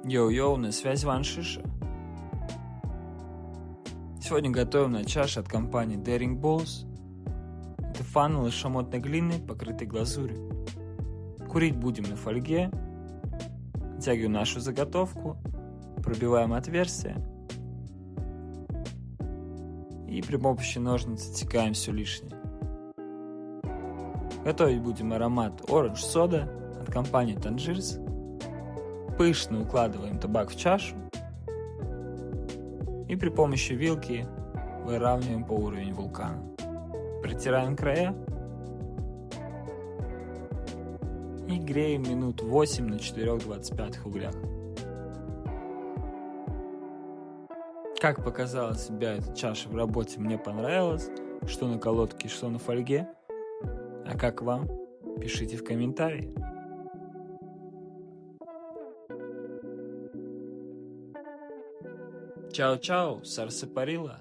Йоу-йоу, на связи Ван Шиша. Сегодня готовим на чаше от компании Daring Balls. Это фанел из шамотной глины, покрытый глазурью. Курить будем на фольге. Втягиваем нашу заготовку, пробиваем отверстие и при помощи ножниц отсекаем все лишнее. Готовить будем аромат Orange Soda от компании Tangiers. Пышно укладываем табак в чашу и при помощи вилки выравниваем по уровню вулкана. Протираем края и греем минут 8 на 4-25 углях. Как показала себя эта чаша в работе, мне понравилось, что на колодке, что на фольге. А как вам? Пишите в комментарии. Чао-чао, сарсапарила.